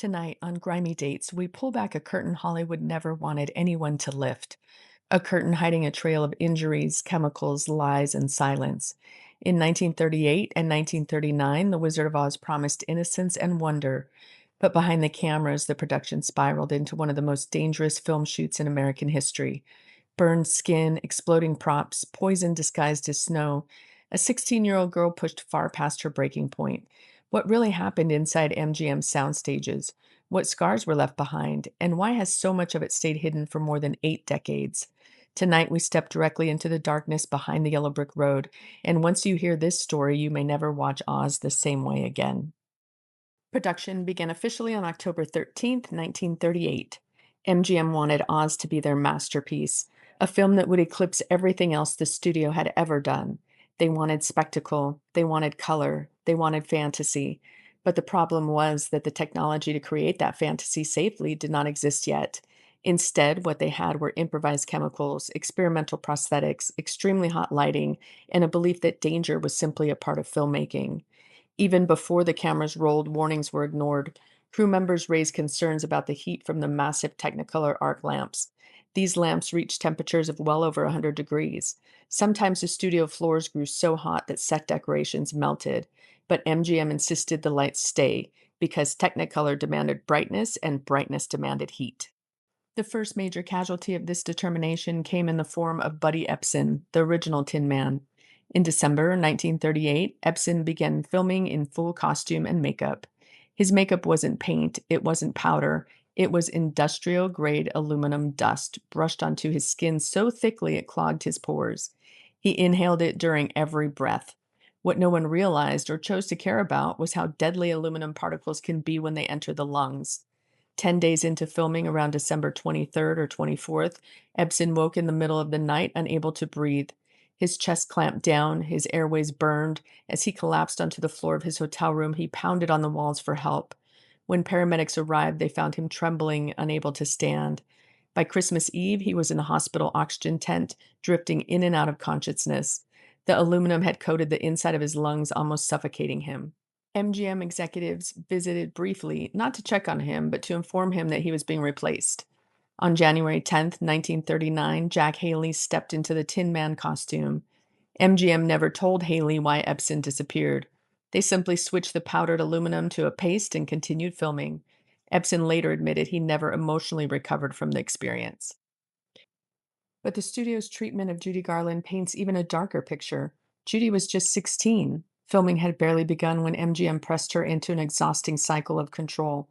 Tonight on Grimy Dates, we pull back a curtain Hollywood never wanted anyone to lift. A curtain hiding a trail of injuries, chemicals, lies, and silence. In 1938 and 1939, The Wizard of Oz promised innocence and wonder. But behind the cameras, the production spiraled into one of the most dangerous film shoots in American history. Burned skin, exploding props, poison disguised as snow. A 16-year-old girl pushed far past her breaking point. What really happened inside MGM's sound stages? What scars were left behind? And why has so much of it stayed hidden for more than 8 decades? Tonight, we step directly into the darkness behind the yellow brick road. And once you hear this story, you may never watch Oz the same way again. Production began officially on October 13th, 1938. MGM wanted Oz to be their masterpiece, a film that would eclipse everything else the studio had ever done. They wanted spectacle, they wanted color, they wanted fantasy. But the problem was that the technology to create that fantasy safely did not exist yet. Instead, what they had were improvised chemicals, experimental prosthetics, extremely hot lighting, and a belief that danger was simply a part of filmmaking. Even before the cameras rolled, warnings were ignored. Crew members raised concerns about the heat from the massive Technicolor arc lamps. These lamps reached temperatures of well over 100 degrees. Sometimes the studio floors grew so hot that set decorations melted, but MGM insisted the lights stay because Technicolor demanded brightness and brightness demanded heat. The first major casualty of this determination came in the form of Buddy Ebsen, the original Tin Man. In December 1938, Ebsen began filming in full costume and makeup. His makeup wasn't paint, it wasn't powder, it was industrial grade aluminum dust brushed onto his skin so thickly it clogged his pores. He inhaled it during every breath. What no one realized or chose to care about was how deadly aluminum particles can be when they enter the lungs. 10 days into filming, around December 23rd or 24th, Ebsen woke in the middle of the night, unable to breathe. His chest clamped down, his airways burned. As he collapsed onto the floor of his hotel room, he pounded on the walls for help. When paramedics arrived, they found him trembling, unable to stand. By Christmas Eve, he was in a hospital oxygen tent, drifting in and out of consciousness. The aluminum had coated the inside of his lungs, almost suffocating him. MGM executives visited briefly, not to check on him, but to inform him that he was being replaced. On January 10th, 1939, Jack Haley stepped into the Tin Man costume. MGM never told Haley why Epson disappeared. They simply switched the powdered aluminum to a paste and continued filming. Epson later admitted he never emotionally recovered from the experience. But the studio's treatment of Judy Garland paints even a darker picture. Judy was just 16. Filming had barely begun when MGM pressed her into an exhausting cycle of control.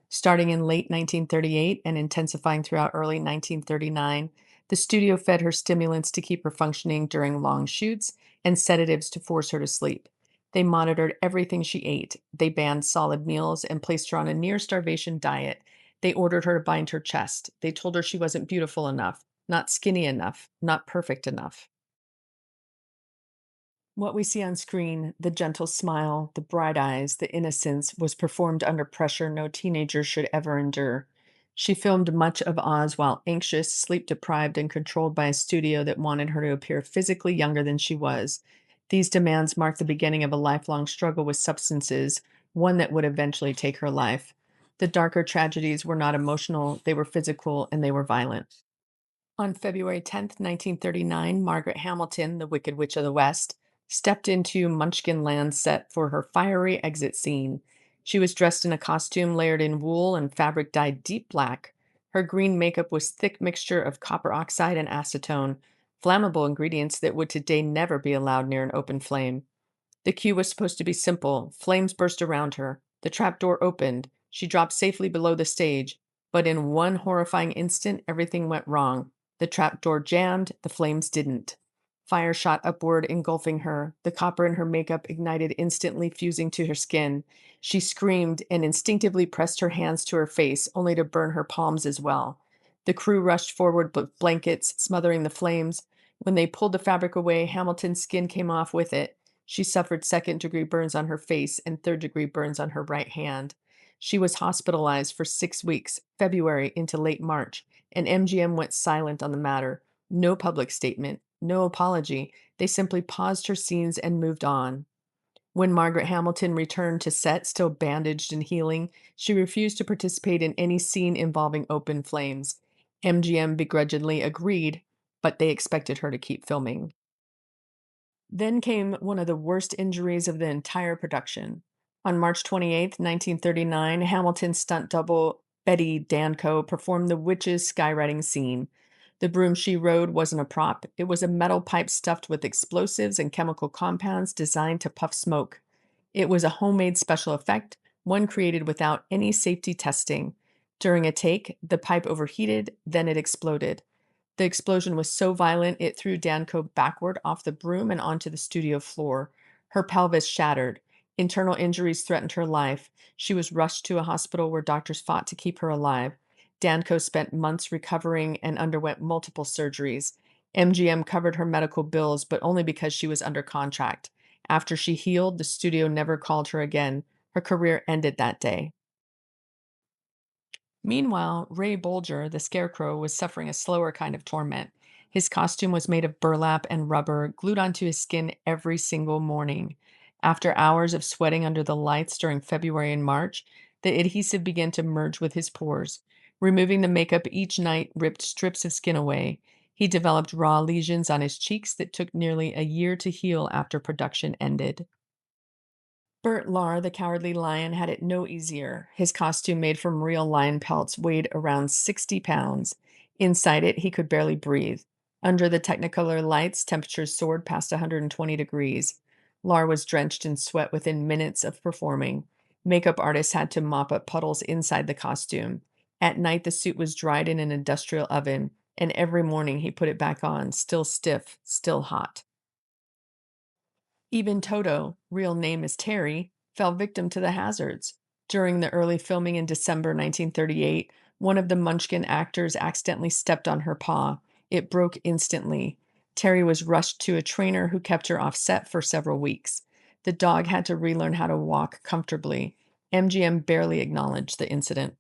Starting in late 1938 and intensifying throughout early 1939, the studio fed her stimulants to keep her functioning during long shoots and sedatives to force her to sleep. They monitored everything she ate. They banned solid meals and placed her on a near starvation diet. They ordered her to bind her chest. They told her she wasn't beautiful enough, not skinny enough, not perfect enough. What we see on screen, the gentle smile, the bright eyes, the innocence, was performed under pressure no teenager should ever endure. She filmed much of Oz while anxious, sleep deprived, and controlled by a studio that wanted her to appear physically younger than she was. These demands marked the beginning of a lifelong struggle with substances, one that would eventually take her life. The darker tragedies were not emotional, they were physical, and they were violent. On February 10th, 1939, Margaret Hamilton, the Wicked Witch of the West, stepped into Munchkin Land set for her fiery exit scene. She was dressed in a costume layered in wool and fabric dyed deep black. Her green makeup was thick mixture of copper oxide and acetone, flammable ingredients that would today never be allowed near an open flame. The cue was supposed to be simple. Flames burst around her. The trapdoor opened. She dropped safely below the stage. But in one horrifying instant, everything went wrong. The trapdoor jammed, the flames didn't. Fire shot upward, engulfing her. The copper in her makeup ignited instantly, fusing to her skin. She screamed and instinctively pressed her hands to her face, only to burn her palms as well. The crew rushed forward with blankets, smothering the flames. When they pulled the fabric away, Hamilton's skin came off with it. She suffered second-degree burns on her face and third-degree burns on her right hand. She was hospitalized for 6 weeks, February into late March, and MGM went silent on the matter. No public statement, no apology. They simply paused her scenes and moved on. When Margaret Hamilton returned to set, still bandaged and healing, she refused to participate in any scene involving open flames. MGM begrudgingly agreed, but they expected her to keep filming. Then came one of the worst injuries of the entire production. On March 28th, 1939, Hamilton's stunt double Betty Danko performed the witch's skywriting scene. The broom she rode wasn't a prop, it was a metal pipe stuffed with explosives and chemical compounds designed to puff smoke. It was a homemade special effect, one created without any safety testing. During a take, the pipe overheated, then it exploded. The explosion was so violent it threw Danko backward off the broom and onto the studio floor. Her pelvis shattered. Internal injuries threatened her life. She was rushed to a hospital where doctors fought to keep her alive. Danko spent months recovering and underwent multiple surgeries. MGM covered her medical bills, but only because she was under contract. After she healed, the studio never called her again. Her career ended that day. Meanwhile, Ray Bolger, the scarecrow, was suffering a slower kind of torment. His costume was made of burlap and rubber, glued onto his skin every single morning. After hours of sweating under the lights during February and March, the adhesive began to merge with his pores. Removing the makeup each night ripped strips of skin away. He developed raw lesions on his cheeks that took nearly a year to heal after production ended. Bert Lahr, the Cowardly Lion, had it no easier. His costume, made from real lion pelts, weighed around 60 pounds. Inside it, he could barely breathe. Under the Technicolor lights, temperatures soared past 120 degrees. Lahr was drenched in sweat within minutes of performing. Makeup artists had to mop up puddles inside the costume. At night, the suit was dried in an industrial oven, and every morning he put it back on, still stiff, still hot. Even Toto, real name is Terry, fell victim to the hazards. During the early filming in December 1938, one of the Munchkin actors accidentally stepped on her paw. It broke instantly. Terry was rushed to a trainer who kept her off set for several weeks. The dog had to relearn how to walk comfortably. MGM barely acknowledged the incident.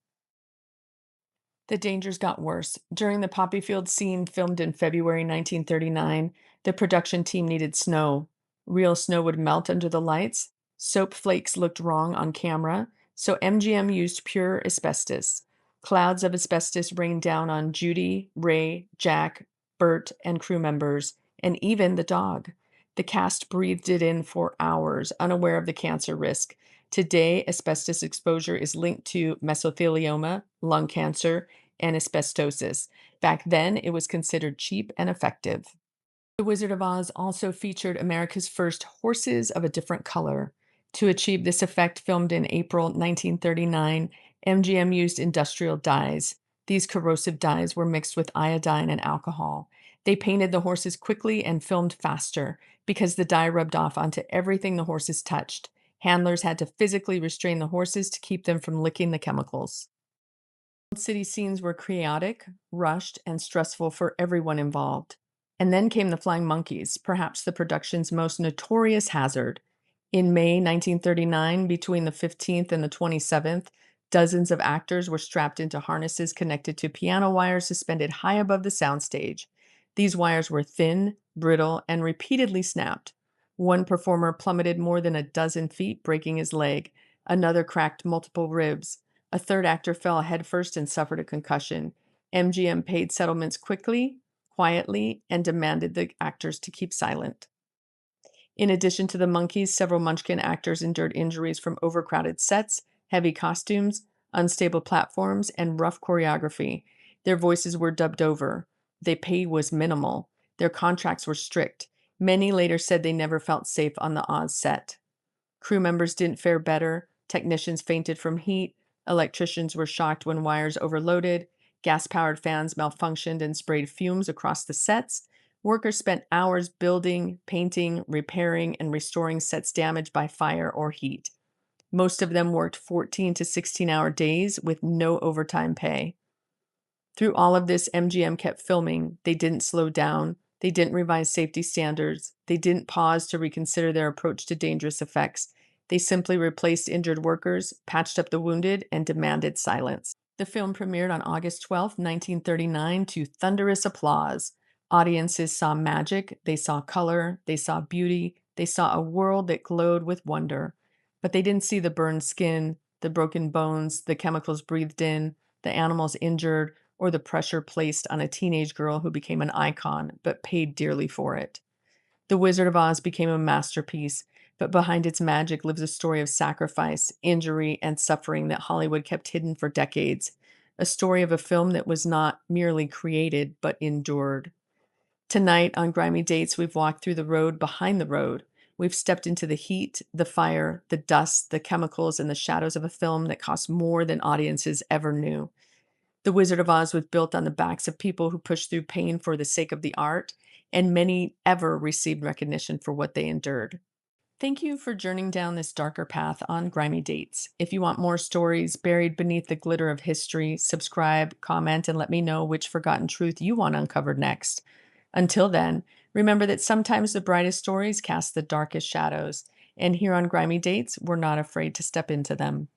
The dangers got worse. During the poppy field scene filmed in February 1939, the production team needed snow. Real snow would melt under the lights. Soap flakes looked wrong on camera, so MGM used pure asbestos. Clouds of asbestos rained down on Judy, Ray, Jack, Bert, and crew members, and even the dog. The cast breathed it in for hours, unaware of the cancer risk. Today, asbestos exposure is linked to mesothelioma, lung cancer, and asbestosis. Back then, it was considered cheap and effective. The Wizard of Oz also featured America's first horses of a different color. To achieve this effect, filmed in April 1939, MGM used industrial dyes. These corrosive dyes were mixed with iodine and alcohol. They painted the horses quickly and filmed faster because the dye rubbed off onto everything the horses touched. Handlers had to physically restrain the horses to keep them from licking the chemicals. City scenes were chaotic, rushed, and stressful for everyone involved. And then came the flying monkeys, perhaps the production's most notorious hazard. In May 1939, between the 15th and the 27th, dozens of actors were strapped into harnesses connected to piano wires suspended high above the soundstage. These wires were thin, brittle, and repeatedly snapped. One performer plummeted more than a dozen feet, breaking his leg. Another cracked multiple ribs. A third actor fell headfirst and suffered a concussion. MGM paid settlements quickly, quietly, and demanded the actors to keep silent. In addition to the monkeys, several Munchkin actors endured injuries from overcrowded sets, heavy costumes, unstable platforms, and rough choreography. Their voices were dubbed over. Their pay was minimal. Their contracts were strict. Many later said they never felt safe on the Oz set. Crew members didn't fare better. Technicians fainted from heat. Electricians were shocked when wires overloaded. Gas-powered fans malfunctioned and sprayed fumes across the sets. Workers spent hours building, painting, repairing, and restoring sets damaged by fire or heat. Most of them worked 14 to 16-hour days with no overtime pay. Through all of this, MGM kept filming. They didn't slow down. They didn't revise safety standards. They didn't pause to reconsider their approach to dangerous effects. They simply replaced injured workers, patched up the wounded, and demanded silence. The film premiered on August 12, 1939, to thunderous applause. Audiences saw magic, they saw color, they saw beauty, They saw a world that glowed with wonder, but they didn't see the burned skin, the broken bones, the chemicals breathed in, the animals injured, or the pressure placed on a teenage girl who became an icon but paid dearly for it. The Wizard of Oz became a masterpiece, but behind its magic lives a story of sacrifice, injury, and suffering that Hollywood kept hidden for decades. A story of a film that was not merely created, but endured. Tonight on Grimy Dates, we've walked through the road behind the road. We've stepped into the heat, the fire, the dust, the chemicals, and the shadows of a film that cost more than audiences ever knew. The Wizard of Oz was built on the backs of people who pushed through pain for the sake of the art, and many ever received recognition for what they endured. Thank you for journeying down this darker path on Grimy Dates. If you want more stories buried beneath the glitter of history, subscribe, comment, and let me know which forgotten truth you want uncovered next. Until then, remember that sometimes the brightest stories cast the darkest shadows, and here on Grimy Dates, we're not afraid to step into them.